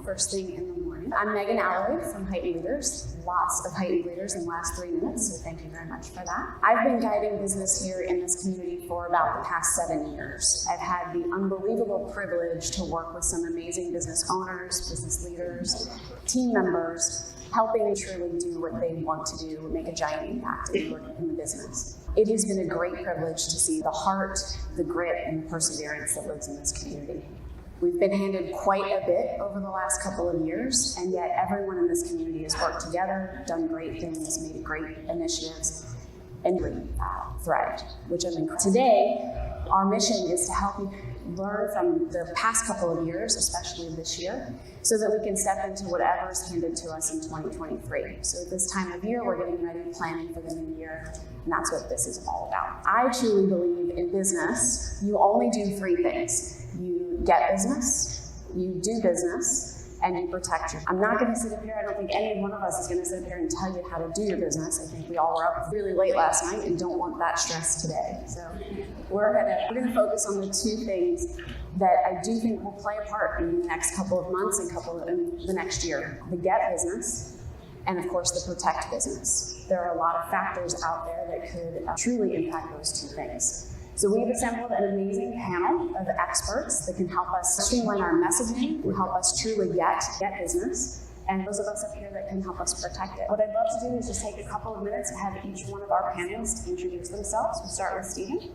first thing in the morning. I'm Megan Alloway from Heightened Leaders. Lots of Heightened Leaders in the last 3 minutes, so thank you very much for that. I've been guiding business here in this community for about the past 7 years. I've had the unbelievable privilege to work with some amazing business owners, business leaders, team members, helping truly do what they want to do, make a giant impact in the business. It has been a great privilege to see the heart, the grit, and the perseverance that lives in this community. We've been handed quite a bit over the last couple of years, and yet everyone in this community has worked together, done great things, made great initiatives, and really thrived, which I'm encouraged. Today, our mission is to help you learn from the past couple of years, especially this year, so that we can step into whatever is handed to us in 2023. So at this time of year, we're getting ready, planning for the new year, and that's what this is all about. I truly believe in business, you only do 3 things. You get business, you do business, and you protect your. I'm not going to sit up here, I don't think any one of us is going to sit up here and tell you how to do your business. I think we all were up really late last night and don't want that stress today. So we're going to focus on the 2 things that I do think will play a part in the next couple of months and in the next year. The get business, and of course the protect business. There are a lot of factors out there that could truly impact those 2 things. So we've assembled an amazing panel of experts that can help us streamline our messaging, can help us truly get business, and those of us up here that can help us protect it. What I'd love to do is just take a couple of minutes and have each one of our panelists introduce themselves. We'll start with Stephen.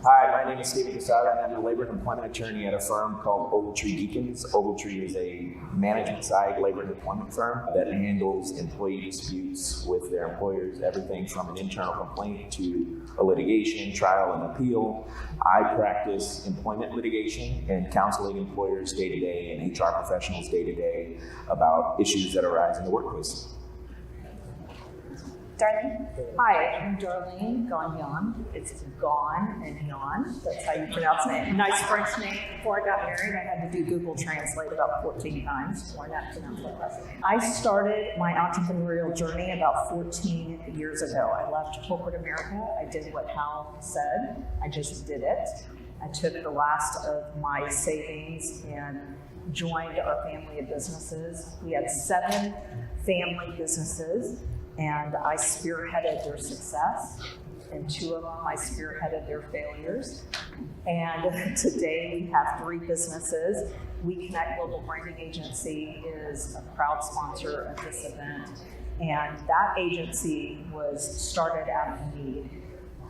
Hi, my name is Stephen Quesada, and I'm a labor and employment attorney at a firm called Ogletree Deacons. Ogletree is a management side labor and employment firm that handles employee disputes with their employers, everything from an internal complaint to a litigation, trial, and appeal. I practice employment litigation and counseling employers day to day and HR professionals day to day about issues that arise in the workplace. Darlene. Hi, I'm Darlene Gagnon. It's Gone and Gnon. That's how you pronounce it. Nice French name. Before I got married, I had to do Google Translate about 14 times before I got to pronounce my last name. I started my entrepreneurial journey about 14 years ago. I left corporate America. I did what Hal said. I just did it. I took the last of my savings and joined our family of businesses. We had 7 family businesses, and I spearheaded their success, and 2 of them I spearheaded their failures. And today we have 3 businesses. We Connect Global Branding Agency is a proud sponsor of this event, and that agency was started out of need.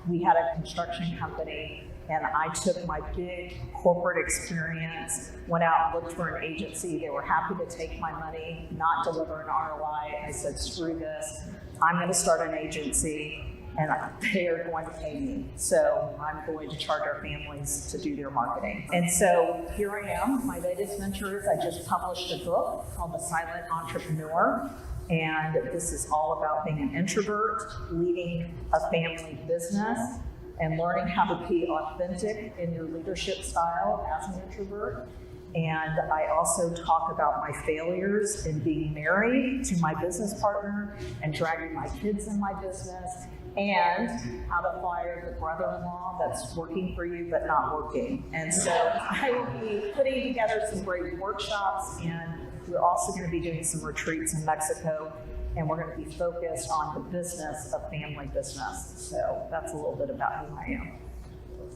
We had a construction company, and I took my big corporate experience, went out and looked for an agency. They were happy to take my money, not deliver an ROI. I said, screw this. I'm going to start an agency, and they are going to pay me. So I'm going to charge our families to do their marketing. And so here I am. My latest venture is I just published a book called The Silent Entrepreneur. And this is all about being an introvert, leading a family business, and learning how to be authentic in your leadership style as an introvert. And I also talk about my failures in being married to my business partner and dragging my kids in my business, and how to fire the brother-in-law that's working for you but not working. And so I will be putting together some great workshops, and we're also going to be doing some retreats in Mexico, and we're going to be focused on the business of family business. So that's a little bit about who I am.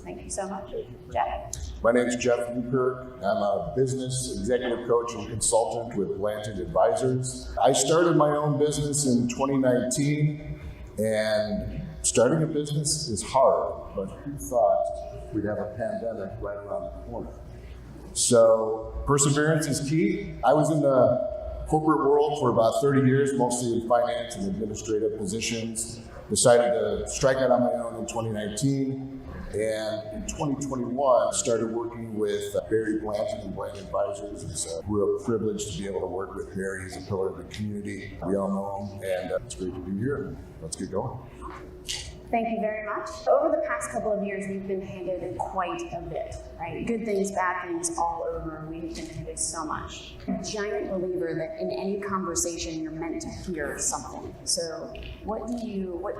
Thank you so much. Jeff. My name is Jeff Newkirk. I'm a business executive coach and consultant with Blanton Advisors. I started my own business in 2019, and starting a business is hard, but who thought we'd have a pandemic right around the corner? So perseverance is key. I was in the corporate world for about 30 years, mostly in finance and administrative positions. Decided to strike out on my own in 2019. And in 2021, started working with Barry Blanton and Blanton Advisors. It's a real privilege to be able to work with Barry. He's a pillar of the community. We all know him, and it's great to be here. Let's get going. Thank you very much. Over the past couple of years, we've been handed quite a bit, right? Good things, bad things, all over. We've been handed so much. I'm a giant believer that in any conversation, you're meant to hear something. So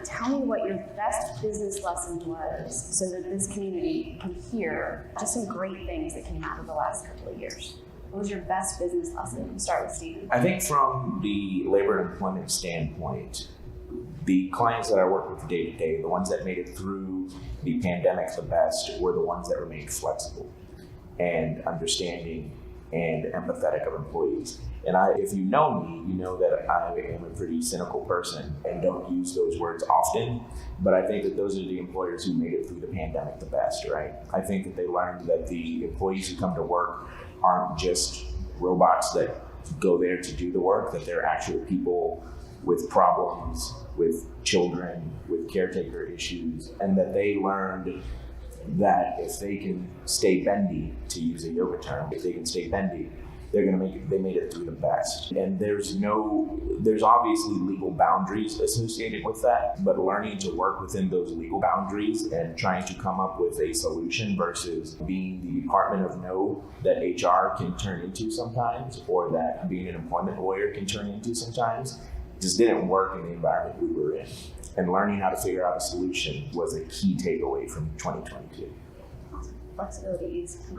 tell me what your best business lesson was so that this community can hear just some great things that came out of the last couple of years. What was your best business lesson? We'll start with Stephen. I think from the labor and employment standpoint, the clients that I work with day to day, the ones that made it through the pandemic the best, were the ones that remained flexible and understanding and empathetic of employees. And if you know me, you know that I am a pretty cynical person and don't use those words often, but I think that those are the employers who made it through the pandemic the best, right? I think that they learned that the employees who come to work aren't just robots that go there to do the work, that they're actual people with problems, with children, with caretaker issues, and that they learned that if they can stay bendy, to use a yoga term, if they can stay bendy, they're gonna they made it through the best. And there's obviously legal boundaries associated with that, but learning to work within those legal boundaries and trying to come up with a solution versus being the department of no that HR can turn into sometimes, or that being an employment lawyer can turn into sometimes, just didn't work in the environment we were in. And learning how to figure out a solution was a key takeaway from 2022. Flexibility is key.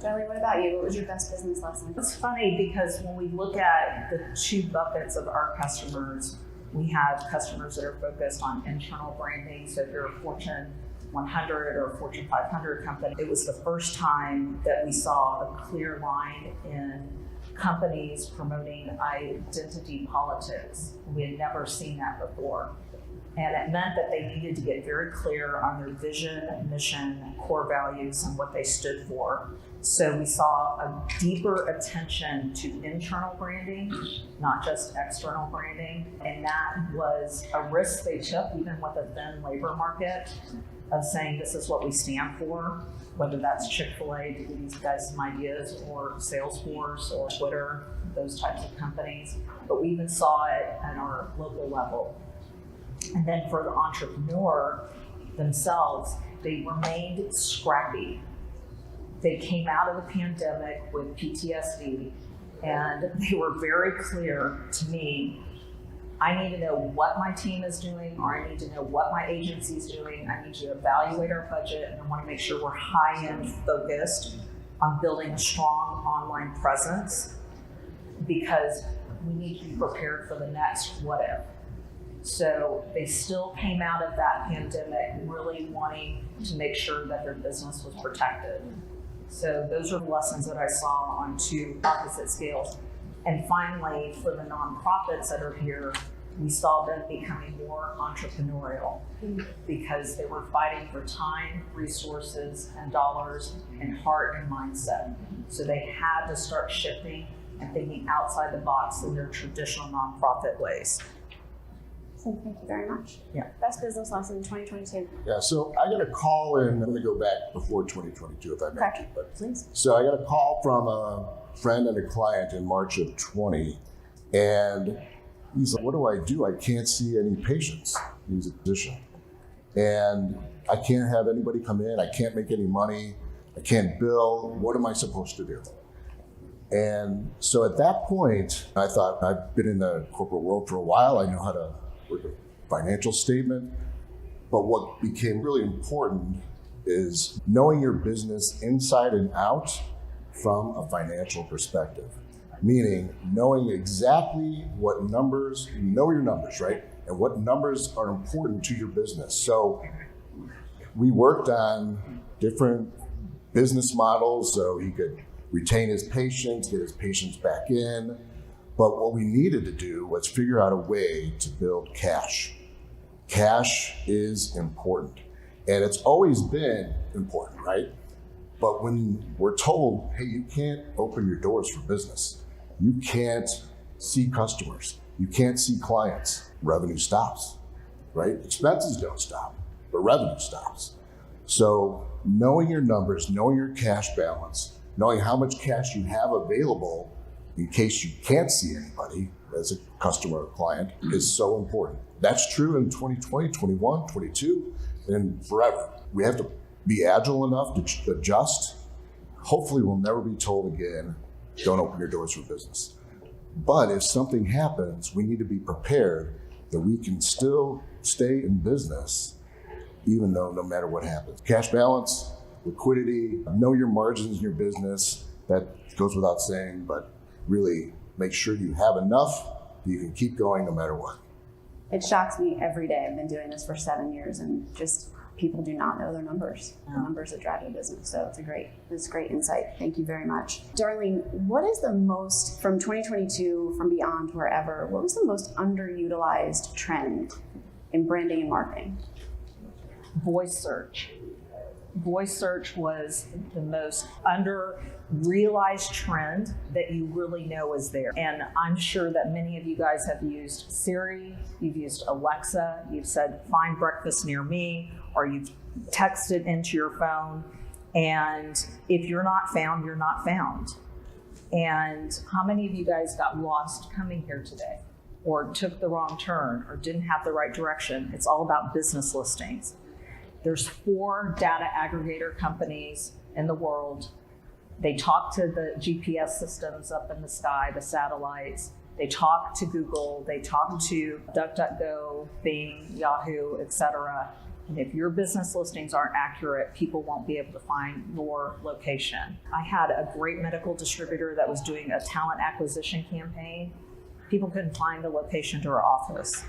Darlene, what about you? What was your best business lesson? It's funny because when we look at the two buckets of our customers, we have customers that are focused on internal branding. So if you're a Fortune 100 or Fortune 500 company, it was the first time that we saw a clear line in companies promoting identity politics. We had never seen that before. And it meant that they needed to get very clear on their vision, mission, core values, and what they stood for. So we saw a deeper attention to internal branding, not just external branding. And that was a risk they took, even with a thin labor market, of saying this is what we stand for, whether that's Chick-fil-A, to give these guys some ideas, or Salesforce or Twitter, those types of companies. But we even saw it at our local level. And then for the entrepreneur themselves, they remained scrappy. They came out of the pandemic with PTSD, and they were very clear to me, I need to know what my team is doing, or I need to know what my agency is doing. I need to evaluate our budget, and I want to make sure we're high-end focused on building a strong online presence, because we need to be prepared for the next what if. So they still came out of that pandemic really wanting to make sure that their business was protected. So those are the lessons that I saw on two opposite scales. And finally, for the nonprofits that are here, we saw them becoming more entrepreneurial because they were fighting for time, resources, and dollars, and heart and mindset. So they had to start shifting and thinking outside the box in their traditional nonprofit ways. So thank you very much. Yeah. Best business lesson in 2022. Yeah, so I got a call in, I'm going to go back before 2022 if I may. Okay. But Please. so I got a call from a friend and a client in March of 20, and he's like, what do I do? I can't see any patients. He's a physician. And I can't have anybody come in. I can't make any money. I can't bill. What am I supposed to do? And so at that point, I thought, I've been in the corporate world for a while. I know how to work a financial statement. But what became really important is knowing your business inside and out from a financial perspective. Meaning knowing exactly what numbers, you know your numbers, right? And what numbers are important to your business. So we worked on different business models so he could retain his patients, get his patients back in. But what we needed to do was figure out a way to build cash. Cash is important. And it's always been important, right? But when we're told, hey, you can't open your doors for business, you can't see customers, you can't see clients, revenue stops, right? Expenses don't stop, but revenue stops. So knowing your numbers, knowing your cash balance, knowing how much cash you have available in case you can't see anybody as a customer or client is so important. That's true in 2020, 21, 22, and forever. We have to be agile enough to adjust. Hopefully we'll never be told again, don't open your doors for business. But if something happens, we need to be prepared that we can still stay in business, even though no matter what happens. Cash balance, liquidity, know your margins in your business. That goes without saying, but really make sure you have enough that you can keep going no matter what. It shocks me every day. I've been doing this for 7 years, and just people do not know their numbers, the numbers that drive the business. So it's great insight. Thank you very much. Darlene, what is the most, from 2022, from beyond, wherever, what was the most underutilized trend in branding and marketing? Voice search. Voice search was the most under-realized trend that you really know is there. And I'm sure that many of you guys have used Siri, you've used Alexa, you've said, find breakfast near me, or you've texted into your phone. And if you're not found, you're not found. And how many of you guys got lost coming here today, or took the wrong turn, or didn't have the right direction? It's all about business listings. There's 4 data aggregator companies in the world. They talk to the GPS systems up in the sky, the satellites. They talk to Google. They talk to DuckDuckGo, Bing, Yahoo, etc. And if your business listings aren't accurate, people won't be able to find your location. I had a great medical distributor that was doing a talent acquisition campaign. People couldn't find the location to our office.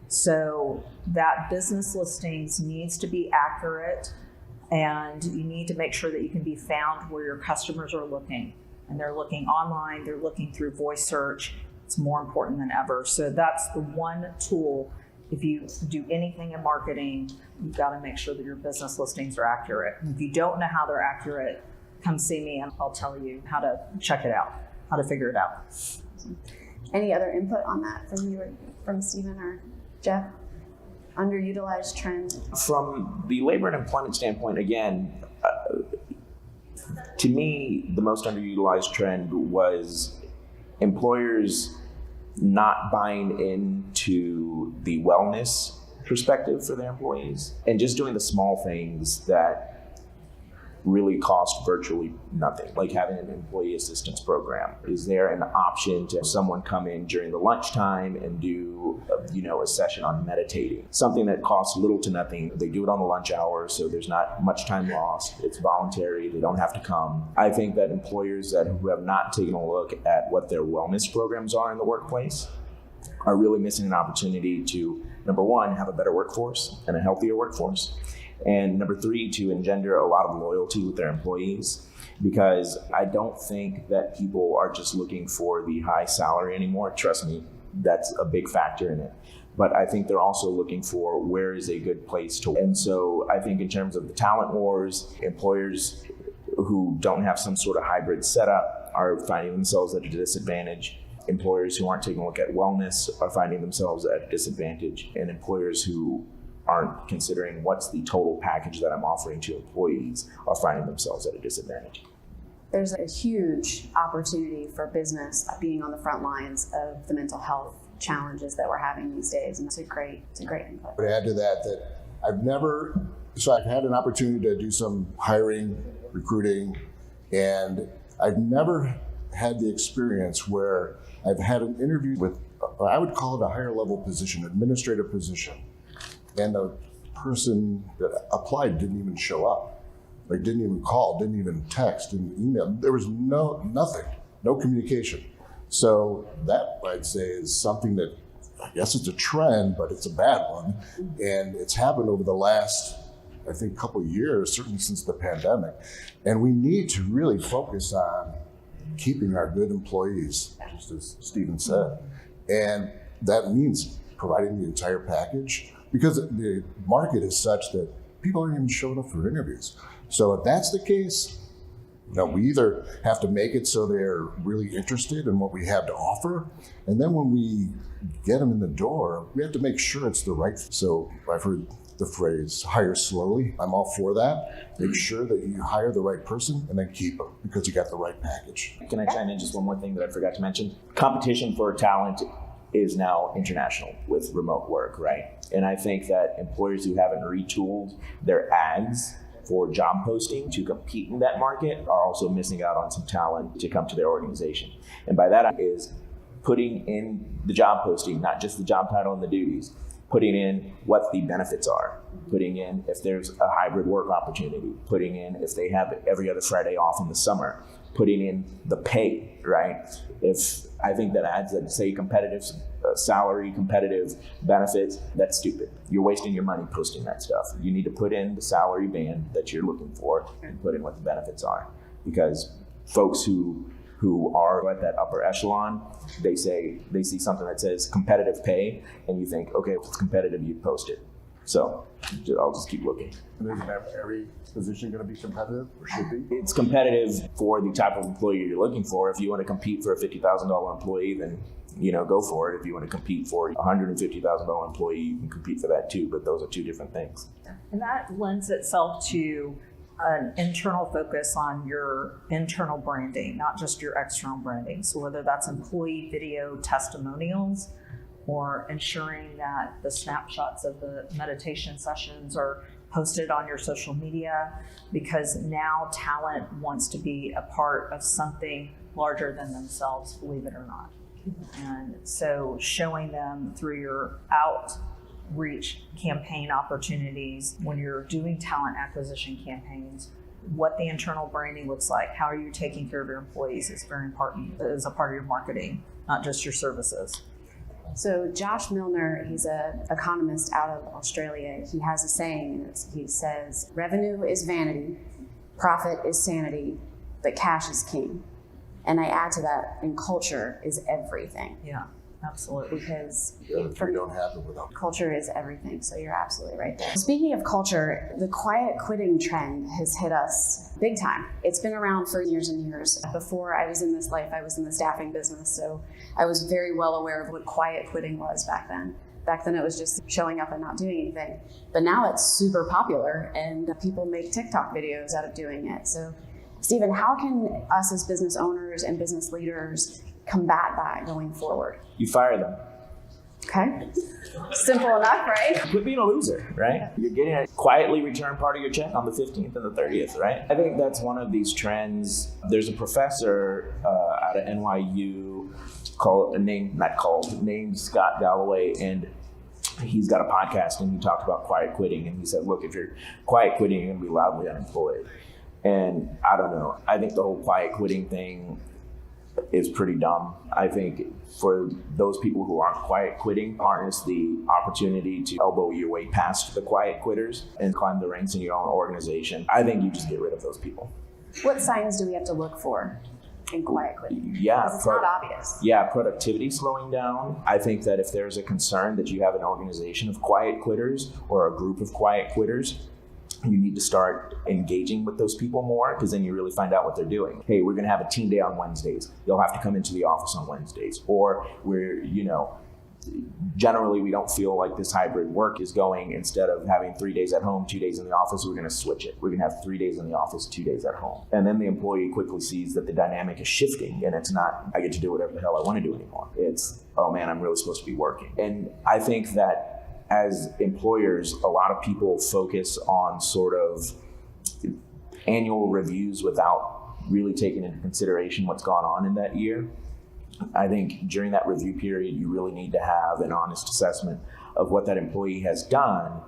So that business listings needs to be accurate, and you need to make sure that you can be found where your customers are looking. And they're looking online, they're looking through voice search. It's more important than ever. So that's the one tool. If you do anything in marketing, you've got to make sure that your business listings are accurate. And if you don't know how they're accurate, come see me and I'll tell you how to check it out, how to figure it out. Any other input on that from you, or from Stephen or Jeff? Underutilized trend? From the labor and employment standpoint, again, to me, the most underutilized trend was employers not buying into the wellness perspective for their employees and just doing the small things that really cost virtually nothing, like having an employee assistance program. Is there an option to have someone come in during the lunchtime and do a session on meditating? Something that costs little to nothing. They do it on the lunch hour, so there's not much time lost. It's voluntary. They don't have to come. I think that employers who have not taken a look at what their wellness programs are in the workplace are really missing an opportunity to, number one, have a better workforce and a healthier workforce. And number 3, to engender a lot of loyalty with their employees, because I don't think that people are just looking for the high salary anymore. Trust me, that's a big factor in it. But I think they're also looking for where is a good place to work. And so I think in terms of the talent wars, employers who don't have some sort of hybrid setup are finding themselves at a disadvantage. Employers who aren't taking a look at wellness are finding themselves at a disadvantage. And employers who aren't considering what's the total package that I'm offering to employees are finding themselves at a disadvantage. There's a huge opportunity for business being on the front lines of the mental health challenges that we're having these days, and it's a great input. I would add to that I've had an opportunity to do some hiring, recruiting, and I've never had the experience where I've had an interview with, I would call it a higher level position, administrative position. And the person that applied didn't even show up. Like, didn't even call, didn't even text, didn't email. There was nothing, no communication. So that, I'd say, is something that, I guess it's a trend, but it's a bad one. And it's happened over the last, I think, couple of years, certainly since the pandemic. And we need to really focus on keeping our good employees, just as Stephen said. And that means providing the entire package, because the market is such that people aren't even showing up for interviews. So if that's the case, we either have to make it so they're really interested in what we have to offer, and then when we get them in the door, we have to make sure it's the right. So I've heard the phrase, hire slowly. I'm all for that. Make sure that you hire the right person and then keep them. because you got the right package. Can I chime in just one more thing that I forgot to mention? Competition for talent is now international with remote work, right? And I think that employers who haven't retooled their ads for job posting to compete in that market are also missing out on some talent to come to their organization. And by that is putting in the job posting, not just the job title and the duties, putting in what the benefits are, putting in if there's a hybrid work opportunity, putting in if they have every other Friday off in the summer, putting in the pay, right? If I think that ads that say competitive salary, competitive benefits, that's stupid. You're wasting your money posting that stuff. You need to put in the salary band that you're looking for and put in what the benefits are. Because folks who are at that upper echelon, they see something that says competitive pay, and you think, okay, if it's competitive, you post it. So I'll just keep looking. And isn't every position going to be competitive, or should be? It's competitive for the type of employee you're looking for. If you want to compete for a $50,000 employee, then go for it. If you want to compete for a $150,000 employee, you can compete for that too. But those are two different things. And that lends itself to an internal focus on your internal branding, not just your external branding. So whether that's employee video testimonials or ensuring that the snapshots of the meditation sessions are posted on your social media, because now talent wants to be a part of something larger than themselves, believe it or not. And so showing them through your outreach campaign opportunities, when you're doing talent acquisition campaigns, what the internal branding looks like, how are you taking care of your employees is very important as a part of your marketing, not just your services. So Josh Milner, he's an economist out of Australia. He has a saying, and he says, revenue is vanity, profit is sanity, but cash is king. And I add to that, and culture is everything. Yeah, absolutely. Because We don't have it without. culture is everything, so you're absolutely right there. Speaking of culture, the quiet quitting trend has hit us big time. It's been around for years and years. Before I was in this life, I was in the staffing business, so I was very well aware of what quiet quitting was back then. Back then it was just showing up and not doing anything. But now it's super popular, and people make TikTok videos out of doing it. So Stephen, how can us as business owners and business leaders combat that going forward? You fire them. Okay. Simple enough, right? Quit being a loser, right? You're getting a quietly return part of your check on the 15th and the 30th, right? I think that's one of these trends. There's a professor out of NYU named Scott Galloway, and he's got a podcast, and he talked about quiet quitting, and he said, look, if you're quiet quitting, you're going to be loudly unemployed. And I don't know. I think the whole quiet quitting thing is pretty dumb. I think for those people who aren't quiet quitting, harness the opportunity to elbow your way past the quiet quitters and climb the ranks in your own organization. I think you just get rid of those people. What signs do we have to look for in quiet quitting? Yeah, Because it's not obvious. Yeah, productivity slowing down. I think that if there's a concern that you have an organization of quiet quitters or a group of quiet quitters, you need to start engaging with those people more, because then you really find out what they're doing. Hey, we're going to have a team day on Wednesdays. You'll have to come into the office on Wednesdays. Or generally we don't feel like this hybrid work is going. Instead of having 3 days at home, 2 days in the office, we're going to switch it. We're going to have 3 days in the office, 2 days at home. And then the employee quickly sees that the dynamic is shifting, and it's not, I get to do whatever the hell I want to do anymore. It's, oh man, I'm really supposed to be working. And I think that as employers, a lot of people focus on sort of annual reviews without really taking into consideration what's gone on in that year. I think during that review period, you really need to have an honest assessment of what that employee has done.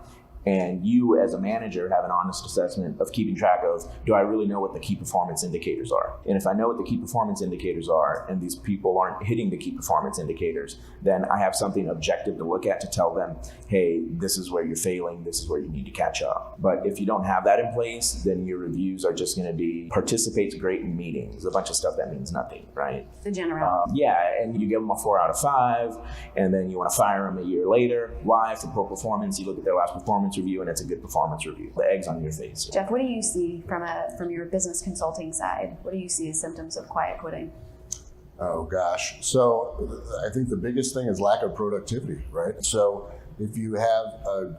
And you as a manager have an honest assessment of keeping track of, do I really know what the key performance indicators are? And if I know what the key performance indicators are, and these people aren't hitting the key performance indicators, then I have something objective to look at to tell them, hey, this is where you're failing, this is where you need to catch up. But if you don't have that in place, then your reviews are just gonna be participates great in meetings, a bunch of stuff that means nothing, right? The general. Yeah, and you give them a 4 out of 5, and then you wanna fire them a year later. Why? For poor performance, you look at their last performance review, and it's a good performance review. The egg's on your face. Jeff, what do you see from your business consulting side? What do you see as symptoms of quiet quitting? Oh gosh. So I think the biggest thing is lack of productivity, right? So if you have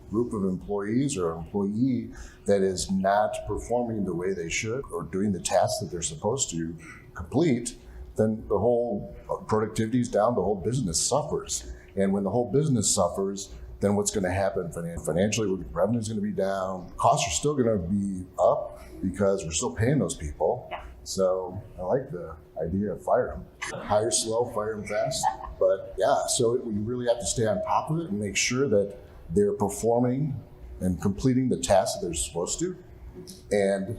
group of employees or employee that is not performing the way they should or doing the tasks that they're supposed to complete, then the whole productivity is down, the whole business suffers. And when the whole business suffers, then what's going to happen financially? Revenue is going to be down. Costs are still going to be up because we're still paying those people. Yeah. So I like the idea of fire them. Hire slow, fire them fast. But yeah, so we really have to stay on top of it and make sure that they're performing and completing the tasks that they're supposed to and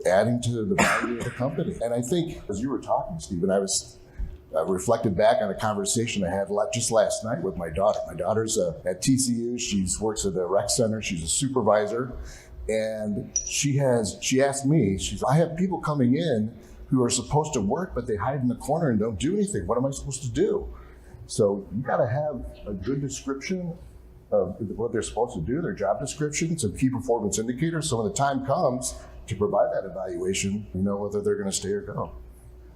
adding to the value of the company. And I think as you were talking, Stephen, I reflected back on a conversation I had just last night with my daughter. My daughter's at TCU. She works at the rec center. She's a supervisor. And she asked me, I have people coming in who are supposed to work, but they hide in the corner and don't do anything. What am I supposed to do? So you got to have a good description of what they're supposed to do, their job description, some key performance indicators. So when the time comes to provide that evaluation, you know whether they're going to stay or go.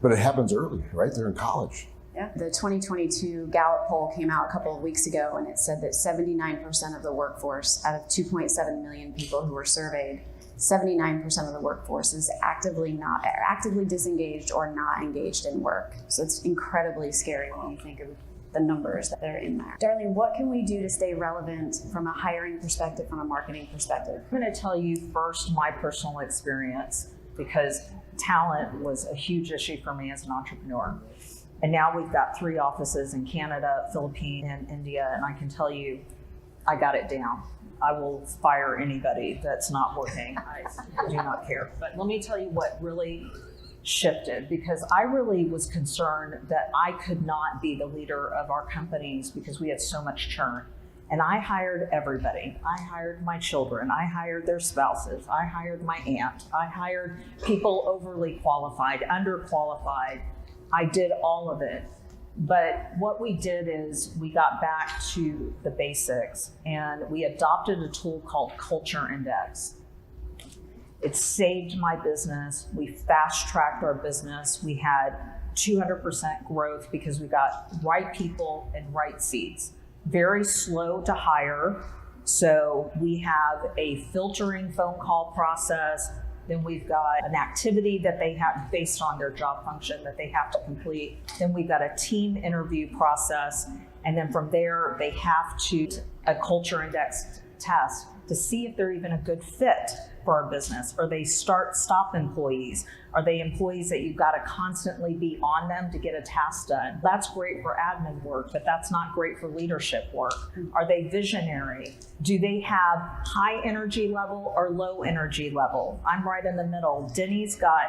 But it happens early, right? They're in college. Yeah. The 2022 Gallup poll came out a couple of weeks ago, and it said that 79% of the workforce, out of 2.7 million people who were surveyed, 79% of the workforce is actively disengaged or not engaged in work. So it's incredibly scary when you think of the numbers that are in there. Darlene, what can we do to stay relevant from a hiring perspective, from a marketing perspective? I'm going to tell you first my personal experience, because talent was a huge issue for me as an entrepreneur. And now we've got 3 offices in Canada, Philippines, and India, and I can tell you, I got it down. I will fire anybody that's not working. I do not care. But let me tell you what really shifted, because I really was concerned that I could not be the leader of our companies because we had so much churn. And I hired everybody. I hired my children. I hired their spouses. I hired my aunt. I hired people overly qualified, underqualified. I did all of it. But what we did is we got back to the basics, and we adopted a tool called Culture Index. It saved my business. We fast-tracked our business. We had 200% growth because we got right people in right seats. Very slow to hire. So we have a filtering phone call process. Then we've got an activity that they have based on their job function that they have to complete. Then we've got a team interview process. And then from there, they have to a culture index test to see if they're even a good fit for our business. Are they stop employees? Are they employees that you've got to constantly be on them to get a task done? That's great for admin work, but that's not great for leadership work. Are they visionary? Do they have high energy level or low energy level? I'm right in the middle. Denny's got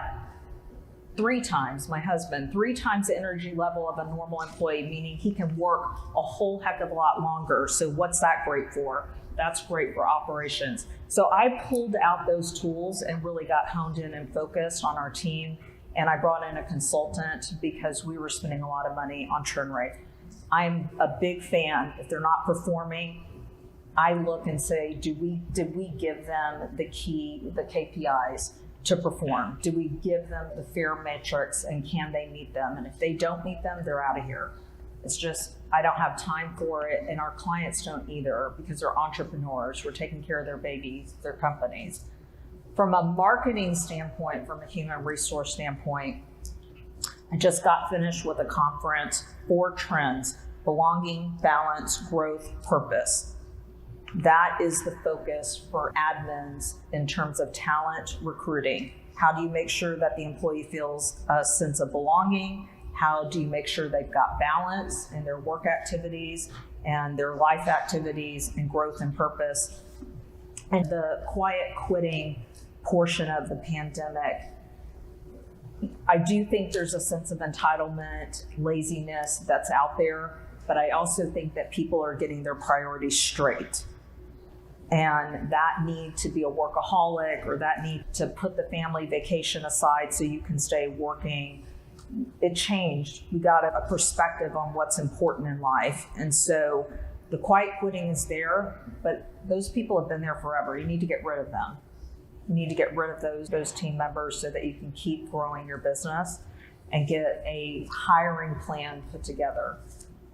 3 times, my husband, 3 times the energy level of a normal employee, meaning he can work a whole heck of a lot longer. So what's that great for? That's great for operations. So I pulled out those tools and really got honed in and focused on our team. And I brought in a consultant because we were spending a lot of money on churn rate. I'm a big fan. If they're not performing, I look and say, did we give them the KPIs to perform? Do we give them the fair metrics, and can they meet them? And if they don't meet them, they're out of here. It's just, I don't have time for it, and our clients don't either, because they're entrepreneurs. We're taking care of their babies, their companies. From a marketing standpoint, from a human resource standpoint, I just got finished with a conference, 4 trends: belonging, balance, growth, purpose. That is the focus for admins in terms of talent recruiting. How do you make sure that the employee feels a sense of belonging? How do you make sure they've got balance in their work activities and their life activities and growth and purpose? And the quiet quitting portion of the pandemic, I do think there's a sense of entitlement, laziness that's out there, but I also think that people are getting their priorities straight. And that need to be a workaholic, or that need to put the family vacation aside so you can stay working, it changed. We got a perspective on what's important in life. And so the quiet quitting is there, but those people have been there forever. You need to get rid of them. You need to get rid of those team members so that you can keep growing your business and get a hiring plan put together,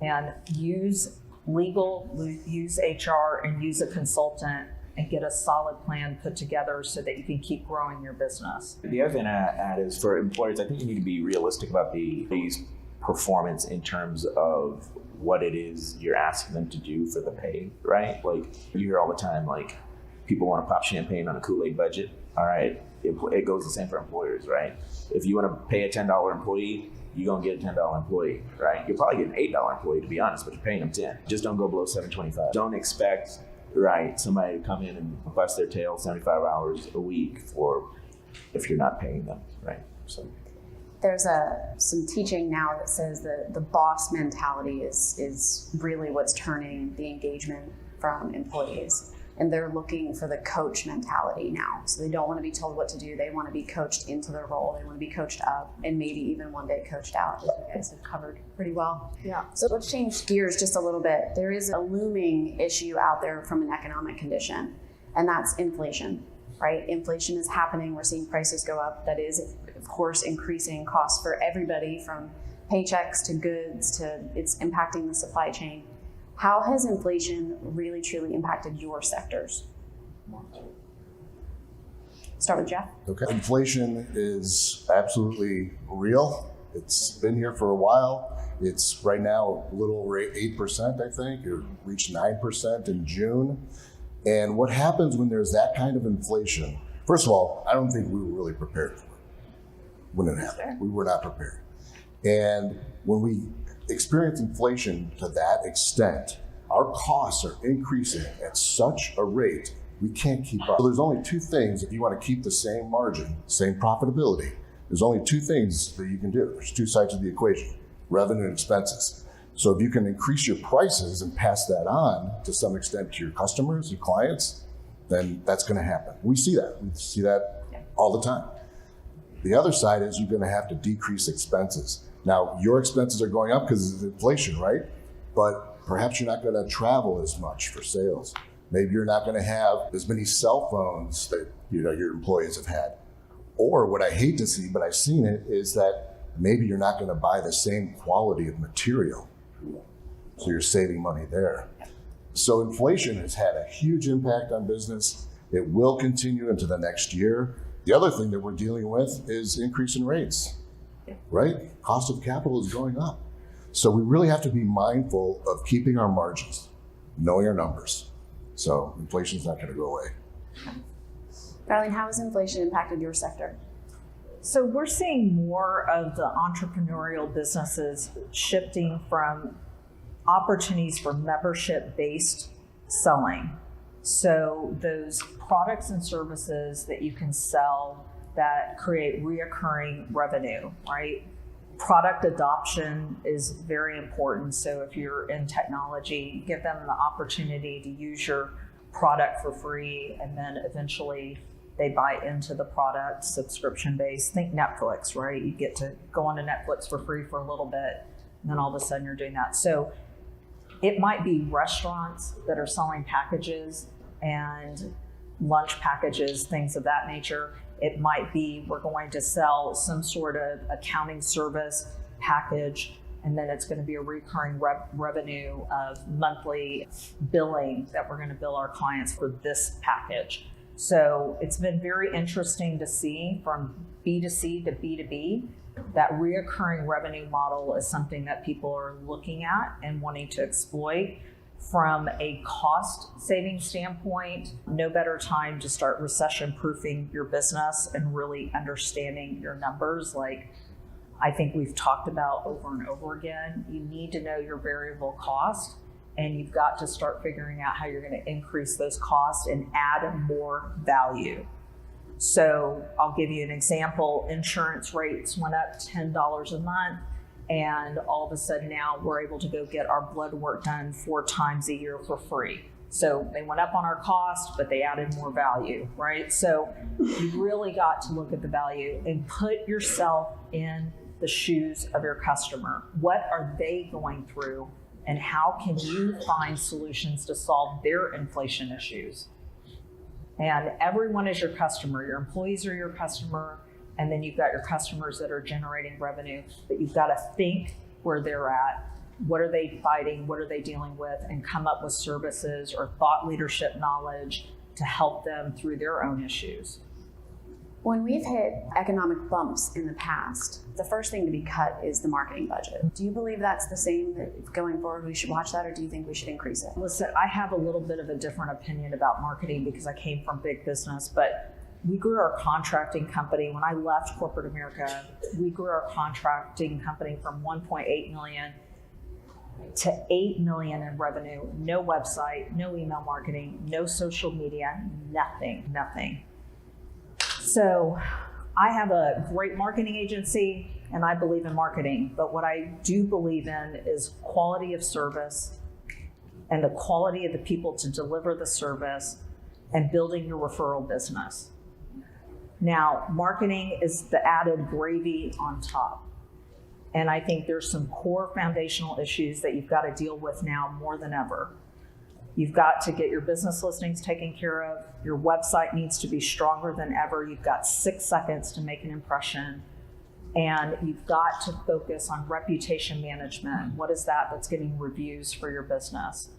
and use legal, use HR, and use a consultant and get a solid plan put together so that you can keep growing your business. The other thing I add is for employers, I think you need to be realistic about these performance in terms of what it is you're asking them to do for the pay, right? Like you hear all the time, like people want to pop champagne on a Kool-Aid budget. All right, it goes the same for employers, right? If you want to pay a $10 employee, you're going to get a $10 employee, right? You'll probably get an $8 employee, to be honest, but you're paying them 10. Just don't go below $7.25. Don't expect, right, somebody to come in and bust their tail 75 hours a week for if you're not paying them, right? So there's some teaching now that says that the boss mentality is really what's turning the engagement from employees. And they're looking for the coach mentality now. So they don't want to be told what to do. They want to be coached into their role. They want to be coached up and maybe even one day coached out, as you guys have covered pretty well. Yeah. So let's change gears just a little bit. There is a looming issue out there from an economic condition, and that's inflation, right? Inflation is happening. We're seeing prices go up. That is, of course, increasing costs for everybody from paychecks to goods to it's impacting the supply chain. How has inflation really truly impacted your sectors? Start with Jeff. Okay. Inflation is absolutely real. It's been here for a while. It's right now a little over 8%, I think. It reached 9% in June. And what happens when there's that kind of inflation? First of all, I don't think we were really prepared for it when it happened. We were not prepared. And when we experience inflation to that extent, our costs are increasing at such a rate we can't keep up. So there's only two things if you want to keep the same margin, same profitability. There's only two things that you can do. There's two sides of the equation, revenue and expenses. So if you can increase your prices and pass that on to some extent to your customers, your clients, then that's going to happen. We see that. We see that all the time. The other side is you're going to have to decrease expenses. Now, your expenses are going up because of inflation, right? But perhaps you're not going to travel as much for sales. Maybe you're not going to have as many cell phones that your employees have had. Or what I hate to see, but I've seen it, is that maybe you're not going to buy the same quality of material. So you're saving money there. So inflation has had a huge impact on business. It will continue into the next year. The other thing that we're dealing with is increase in rates, right? Cost of capital is going up. So we really have to be mindful of keeping our margins, knowing our numbers. So inflation's not going to go away. Darlene, how has inflation impacted your sector? So we're seeing more of the entrepreneurial businesses shifting from opportunities for membership-based selling. So those products and services that you can sell that create reoccurring revenue, right? Product adoption is very important. So if you're in technology, give them the opportunity to use your product for free, and then eventually they buy into the product subscription-based. Think Netflix, right? You get to go on to Netflix for free for a little bit, and then all of a sudden you're doing that. So it might be restaurants that are selling packages and lunch packages, things of that nature. It might be we're going to sell some sort of accounting service package, and then it's going to be a recurring revenue of monthly billing that we're going to bill our clients for this package. So it's been very interesting to see from B2C to B2B. That reoccurring revenue model is something that people are looking at and wanting to exploit. From a cost saving standpoint, no better time to start recession proofing your business and really understanding your numbers. Like I think we've talked about over and over again, you need to know your variable cost, and you've got to start figuring out how you're going to increase those costs and add more value. So I'll give you an example. Insurance rates went up $10 a month. And all of a sudden now we're able to go get our blood work done 4 times a year for free. So they went up on our cost, but they added more value, right? So you really got to look at the value and put yourself in the shoes of your customer. What are they going through, and how can you find solutions to solve their inflation issues? And everyone is your customer. Your employees are your customer. And then you've got your customers that are generating revenue, but you've got to think where they're at what are they fighting, what are they dealing with, and come up with services or thought leadership knowledge to help them through their own issues. When we've hit economic bumps in the past, the first thing to be cut is the marketing budget. Do you believe that's the same, that going forward we should watch that, or do you think we should increase it? Listen, I have a little bit of a different opinion about marketing because I came from big business, but we grew our contracting company. When I left corporate America, we grew our contracting company from 1.8 million to 8 million in revenue, no website, no email marketing, no social media, nothing. So I have a great marketing agency and I believe in marketing, but what I do believe in is quality of service and the quality of the people to deliver the service and building your referral business. Now, marketing is the added gravy on top. And I think there's some core foundational issues that you've got to deal with now more than ever. You've got to get your business listings taken care of. Your website needs to be stronger than ever. You've got 6 seconds to make an impression. And you've got to focus on reputation management. What is that? That's getting reviews for your business.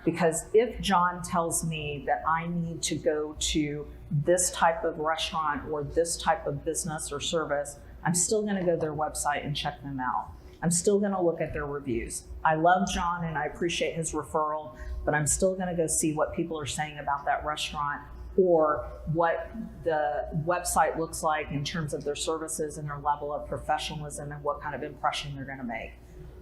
Because if John tells me that I need to go to this type of restaurant or this type of business or service, I'm still going to go to their website and check them out. I'm still going to look at their reviews. I love John and I appreciate his referral, but I'm still going to go see what people are saying about that restaurant or what the website looks like in terms of their services and their level of professionalism and what kind of impression they're going to make.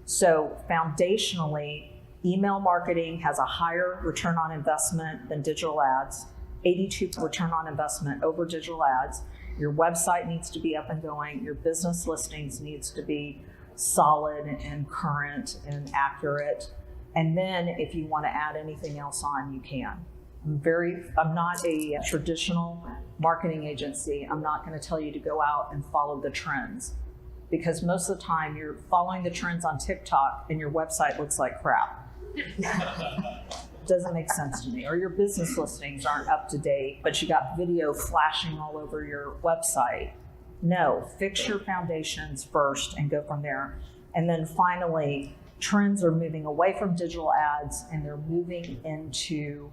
So foundationally, email marketing has a higher return on investment than digital ads, 82% return on investment over digital ads. Your website needs to be up and going. Your business listings needs to be solid and current and accurate. And then if you want to add anything else on, you can. I'm not a traditional marketing agency. I'm not going to tell you to go out and follow the trends, because most of the time you're following the trends on TikTok and your website looks like crap. Doesn't make sense to me. Or your business listings aren't up to date, but you got video flashing all over your website. No, fix your foundations first and go from there. And then finally, trends are moving away from digital ads and they're moving into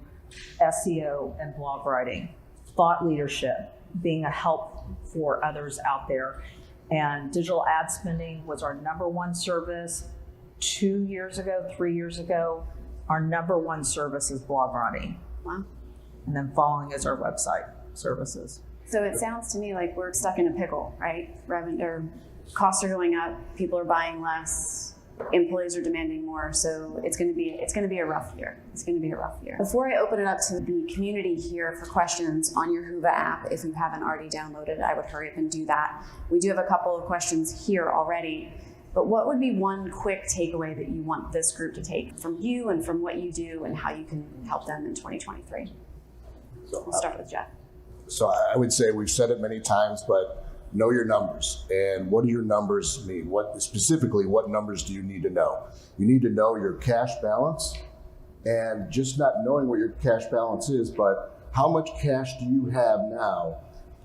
SEO and blog writing, thought leadership, being a help for others out there. And digital ad spending was our number one service 2 years ago, 3 years ago. Our number one service is blog writing. Wow. And then following is our website services. So it sounds to me like we're stuck in a pickle, right? Revenue, or costs are going up, people are buying less, employees are demanding more. So it's going to be a rough year. It's going to be a rough year. Before I open it up to the community here for questions on your Whova app, if you haven't already downloaded, I would hurry up and do that. We do have a couple of questions here already. But what would be one quick takeaway that you want this group to take from you and from what you do and how you can help them in 2023? We'll start with Jeff. So I would say we've said it many times, but know your numbers. And what do your numbers mean? What numbers do you need to know? You need to know your cash balance, and just not knowing what your cash balance is, but how much cash do you have now?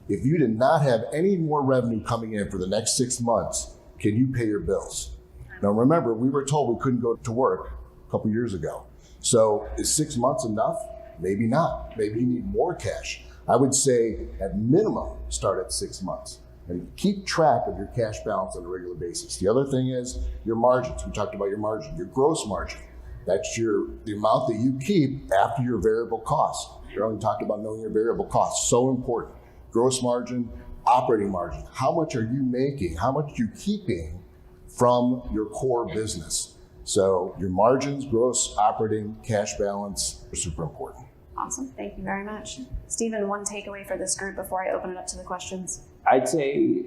If you did not have any more revenue coming in for the next 6 months, can you pay your bills? Now remember, we were told we couldn't go to work a couple years ago. So is 6 months enough? Maybe not. Maybe you need more cash. I would say at minimum, start at 6 months and keep track of your cash balance on a regular basis. The other thing is your margins. We talked about your margin, your gross margin. That's the amount that you keep after your variable costs. Darlene talked about knowing your variable costs, so important. Gross margin, operating margin. How much are you making? How much are you keeping from your core business? So your margins, gross, operating, cash balance are super important. Awesome. Thank you very much. Stephen, one takeaway for this group before I open it up to the questions? I'd say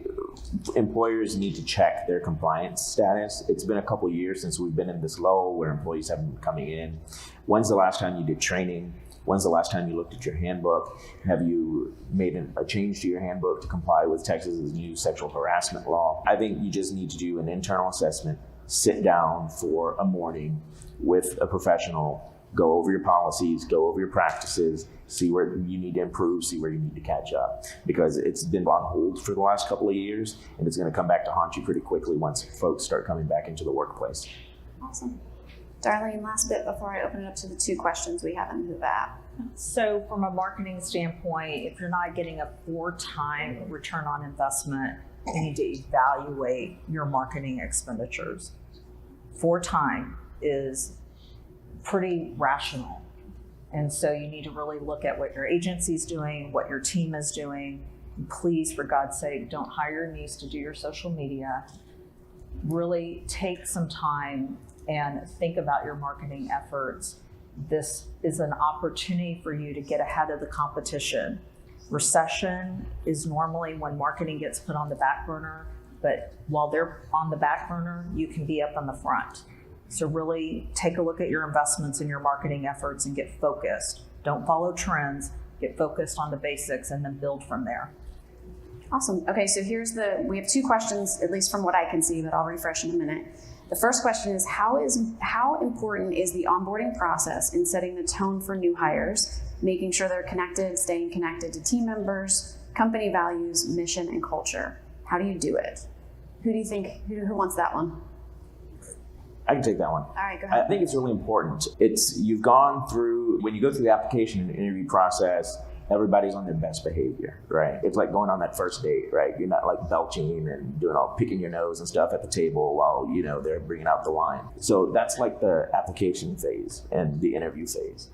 employers need to check their compliance status. It's been a couple years since we've been in this low where employees haven't been coming in. When's the last time you did training? When's the last time you looked at your handbook? Have you made a change to your handbook to comply with Texas's new sexual harassment law? I think you just need to do an internal assessment, sit down for a morning with a professional, go over your policies, go over your practices, see where you need to improve, see where you need to catch up. Because it's been on hold for the last couple of years, and it's going to come back to haunt you pretty quickly once folks start coming back into the workplace. Awesome. Darlene, last bit before I open it up to the 2 questions we have in the app. So from a marketing standpoint, if you're not getting a 4-time return on investment, you need to evaluate your marketing expenditures. 4-time is pretty rational. And so you need to really look at what your agency's doing, what your team is doing. And please, for God's sake, don't hire your niece to do your social media. Really take some time and think about your marketing efforts. This is an opportunity for you to get ahead of the competition. Recession is normally when marketing gets put on the back burner, but while they're on the back burner, you can be up on the front. So really take a look at your investments in your marketing efforts and get focused. Don't follow trends, get focused on the basics and then build from there. Awesome. Okay, so we have 2 questions, at least from what I can see, but I'll refresh in a minute. The first question is how important is the onboarding process in setting the tone for new hires, making sure they're connected, staying connected to team members, company values, mission, and culture? How do you do it? Who do you think, who wants that one? I can take that one. All right, go ahead. I think it's really important. You've gone through, when you go through the application and interview process, everybody's on their best behavior, right? It's like going on that first date, right? You're not like belching and doing all picking your nose and stuff at the table while, they're bringing out the wine. So that's like the application phase and the interview phase.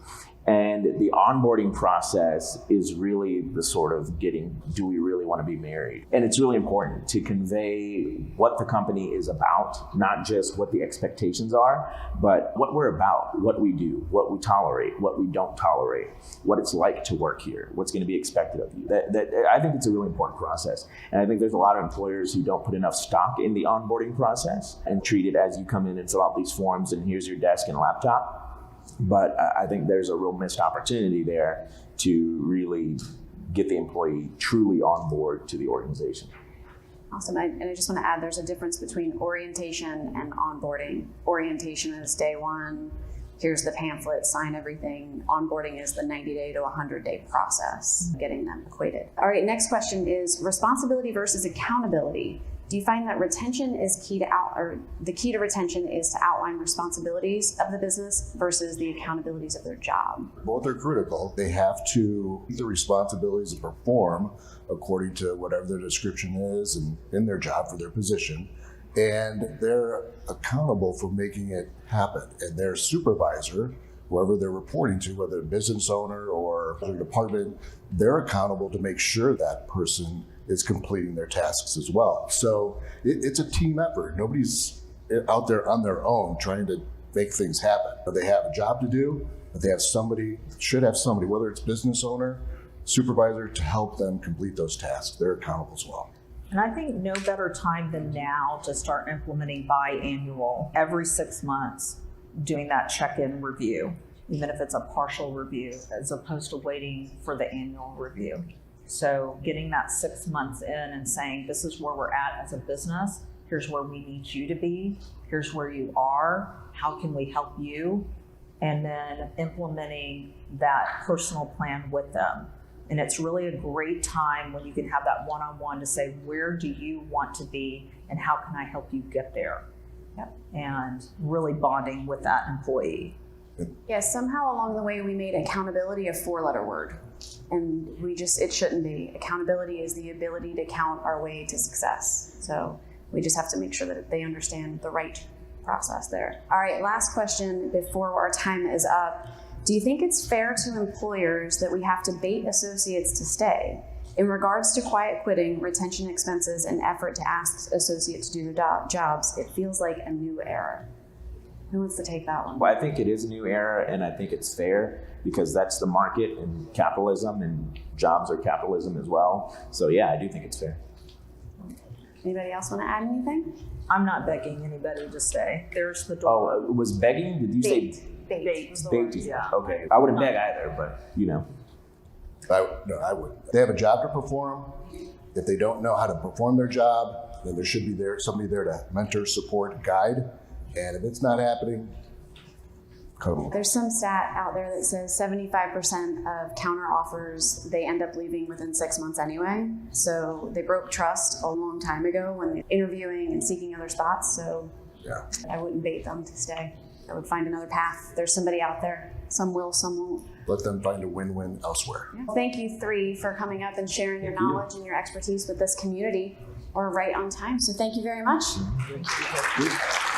And the onboarding process is really the sort of do we really want to be married? And it's really important to convey what the company is about, not just what the expectations are, but what we're about, what we do, what we tolerate, what we don't tolerate, what it's like to work here, what's going to be expected of you. I think it's a really important process. And I think there's a lot of employers who don't put enough stock in the onboarding process and treat it as you come in and fill out these forms and here's your desk and laptop. But I think there's a real missed opportunity there to really get the employee truly on board to the organization. Awesome. And I just want to add, there's a difference between orientation and onboarding. Orientation is day 1. Here's the pamphlet, sign everything. Onboarding is the 90-day to 100-day process, getting them equated. All right, next question is responsibility versus accountability. Do you find that retention is the key to retention is to outline responsibilities of the business versus the accountabilities of their job? Both are critical. They have to meet the responsibilities to perform according to whatever their description is and in their job for their position. And they're accountable for making it happen. And their supervisor, whoever they're reporting to, whether a business owner or their department, they're accountable to make sure that person is completing their tasks as well. So it's a team effort. Nobody's out there on their own trying to make things happen. They have a job to do, but they should have somebody, whether it's business owner, supervisor, to help them complete those tasks. They're accountable as well. And I think no better time than now to start implementing biannual, every 6 months, doing that check-in review, even if it's a partial review, as opposed to waiting for the annual review. So getting that 6 months in and saying, this is where we're at as a business, here's where we need you to be, here's where you are, how can we help you? And then implementing that personal plan with them. And it's really a great time when you can have that one-on-one to say, where do you want to be and how can I help you get there? Yep. And really bonding with that employee. Yeah, somehow along the way we made accountability a 4-letter word. And it shouldn't be. Accountability is the ability to count our way to success. So we just have to make sure that they understand the right process there. All right, last question before our time is up. Do you think it's fair to employers that we have to bait associates to stay? In regards to quiet quitting, retention expenses, and effort to ask associates to do their jobs, it feels like a new era. Who wants to take that one? Well, I think it is a new era, and I think it's fair because that's the market and capitalism, and jobs are capitalism as well. So yeah, I do think it's fair. Anybody else want to add anything? I'm not begging anybody to stay. There's the door. Oh, was begging? Did you say Bait was the word, baiting? yeah. Okay, I wouldn't beg either, but I wouldn't. They have a job to perform. If they don't know how to perform their job, then there should be somebody there to mentor, support, guide. And if it's not happening, cut them. There's some stat out there that says 75% of counter offers, they end up leaving within 6 months anyway. So they broke trust a long time ago when they're interviewing and seeking other spots. So Yeah. I wouldn't bait them to stay. I would find another path. There's somebody out there. Some will, some won't. Let them find a win-win elsewhere. Yeah. Thank you three for coming up and sharing your knowledge and your expertise with this community. We're right on time, so thank you very much. Thank you.